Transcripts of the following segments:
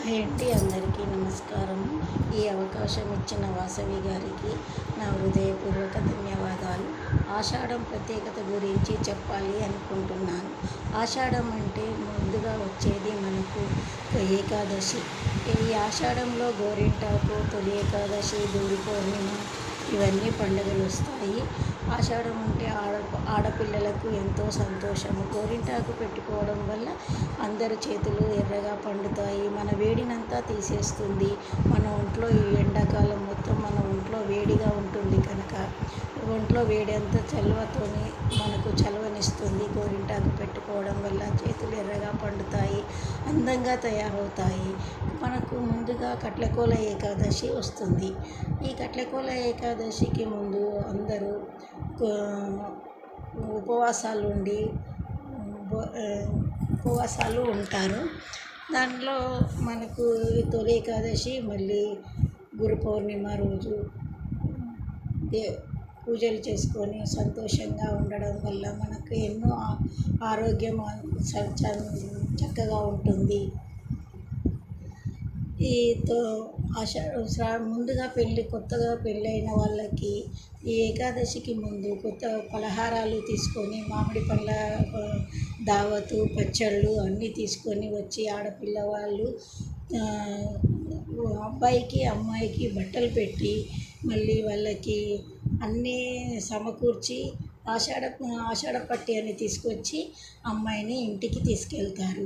Hi అండి, అందరికీ నమస్కారం. ఈ అవకాశం ఇచ్చిన వాసవి గారికి నా హృదయపూర్వక ధన్యవాదాలు. ఆషాఢం ప్రత్యేకత గురించి చెప్పాలి అనుకుంటున్నాను. ఆషాఢం అంటే ముందుగా వచ్చేది మనకు ఏకాదశి. ఈ ఆషాఢంలో గోరింటాకు, తొలి ఏకాదశి, గురు పౌర్ణిమ ఇవన్నీ పండుగలు వస్తాయి. ఆషాఢం అంటే ఆడపిల్లలకు ఎంతో సంతోషము. గోరింటాకు పెట్టుకోవడం వల్ల అందరి చేతులు ఎర్రగా పండుతాయి. మన వేడినంతా తీసేస్తుంది. మన ఒంట్లో ఈ ఎండాకాలం మొత్తం మన ఒంట్లో వేడిగా ఉంటుంది కనుక ఒంట్లో వేడి అంతా చలువతోని మనకు చలువనిస్తుంది. గోరింటాకు పెట్టుకోవడం వల్ల చేతులు ఎర్రగా పండుతాయి, అందంగా తయారవుతాయి. మనకు ముందుగా కట్లకోల ఏకాదశి వస్తుంది. ఈ కట్లకోల ఏకాదశికి ముందు అందరూ ఉపవాసాలు ఉంటారు. దాంట్లో మనకు తొలి ఏకాదశి, మళ్ళీ గురు పౌర్ణిమ రోజు పూజలు చేసుకొని సంతోషంగా ఉండడం వల్ల మనకు ఎన్నో ఆరోగ్యం చక్కగా ఉంటుంది. ముందుగా కొత్తగా పెళ్ళైన వాళ్ళకి ఈ ఏకాదశికి ముందు కొత్త పలహారాలు తీసుకొని, మామిడి పళ్ళ దావతు, పచ్చళ్ళు అన్నీ తీసుకొని వచ్చి ఆడపిల్ల వాళ్ళు అబ్బాయికి అమ్మాయికి బట్టలు పెట్టి మళ్ళీ వాళ్ళకి అన్నీ సమకూర్చి ఆషాఢ పట్టి అని తీసుకొచ్చి అమ్మాయిని ఇంటికి తీసుకెళ్తారు.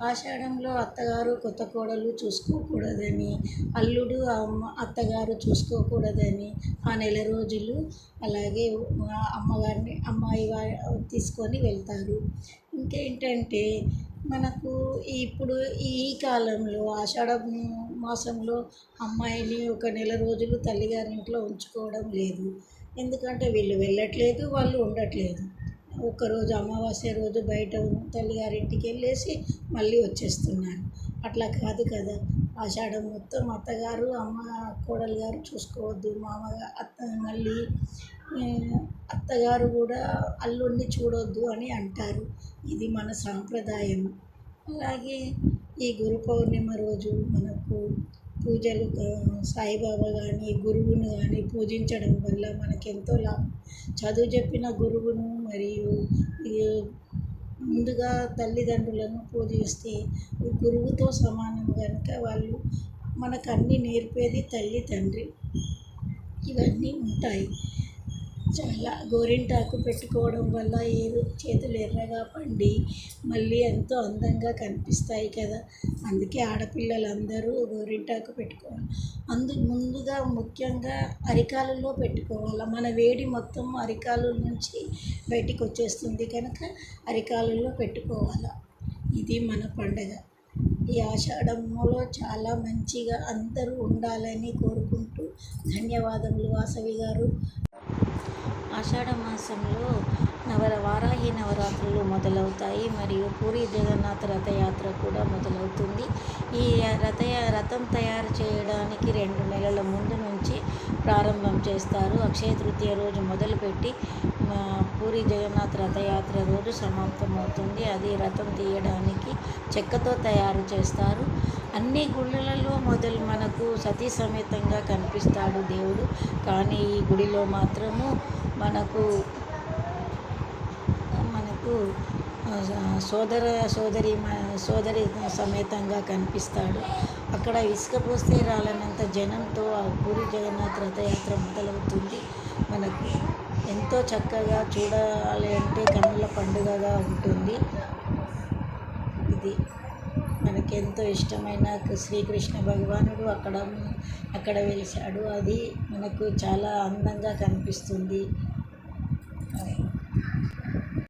ఆషాఢంలో అత్తగారు కొత్త కోడలు చూసుకోకూడదని, అల్లుడు అత్తగారు చూసుకోకూడదని ఆ నెల రోజులు అలాగే అమ్మాయి తీసుకొని వెళ్తారు. ఇంకేంటంటే మనకు ఇప్పుడు ఈ కాలంలో ఆషాఢ మాసంలో అమ్మాయిని ఒక నెల రోజులు తల్లిగారింట్లో ఉంచుకోవడం లేదు. ఎందుకంటే వీళ్ళు వెళ్ళట్లేదు, వాళ్ళు ఉండట్లేదు. ఒకరోజు అమావాస్య రోజు బయట తల్లిగారింటికి వెళ్ళేసి మళ్ళీ వచ్చేస్తున్నారు. అట్లా కాదు కదా. ఆషాఢం మొత్తం అత్తగారు కోడలు గారు చూసుకోవద్దు. మళ్ళీ అత్తగారు కూడా అల్లుడిని చూడొద్దు అని అంటారు. ఇది మన సాంప్రదాయం. అలాగే ఈ గురు పౌర్ణిమ రోజు మనకు పూజలు, సాయిబాబా కానీ గురువును కానీ పూజించడం వల్ల మనకెంతో లాభం. చదువు చెప్పిన గురువును మరియు ముందుగా తల్లిదండ్రులను పూజిస్తే గురువుతో సమానం కనుక వాళ్ళు మనకు అన్నీ నేర్పేది తల్లి, తండ్రి ఇవన్నీ ఉంటాయి. చాలా గోరింటాకు పెట్టుకోవడం వల్ల చేతులు ఎర్రగా పండి మళ్ళీ ఎంతో అందంగా కనిపిస్తాయి కదా. అందుకే ఆడపిల్లలందరూ గోరింటాకు పెట్టుకోవాలి. ముందుగా ముఖ్యంగా అరికాలలో పెట్టుకోవాలి. మన వేడి మొత్తం అరికాలు నుంచి బయటికి వచ్చేస్తుంది కనుక అరికాలలో పెట్టుకోవాలి. ఇది మన పండగ. ఈ ఆషాఢంలో చాలా మంచిగా అందరూ ఉండాలని కోరుకుంటూ ధన్యవాదములు. వాసవి గారు. ఆషాఢ మాసంలో వారాహి నవరాత్రులు మొదలవుతాయి మరియు పూరి జగన్నాథ రథయాత్ర కూడా మొదలవుతుంది. ఈ రథం తయారు చేయడానికి 2 నెలల ముందు నుంచి ప్రారంభం చేస్తారు. అక్షయ తృతీయ రోజు మొదలుపెట్టి పూరి జగన్నాథ రథయాత్ర రోజు సమాప్తమవుతుంది. అది రథం తీయడానికి చెక్కతో తయారు చేస్తారు. అన్ని గుళ్ళలలో మనకు సతీ సమేతంగా కనిపిస్తాడు దేవుడు. కానీ ఈ గుడిలో మాత్రము మనకు సోదరి సమేతంగా కనిపిస్తాడు. అక్కడ ఇసుక పోస్తే రాలనంత జనంతో ఆ పూరి జగన్నాథ రథయాత్ర మొదలవుతుంది. మనకు ఎంతో చక్కగా చూడాలి అంటే కన్నుల పండుగగా ఉంటుంది. ఇది మనకెంతో ఇష్టమైన శ్రీకృష్ణ భగవానుడు అక్కడ వెలిశాడు. అది మనకు చాలా అందంగా కనిపిస్తుంది.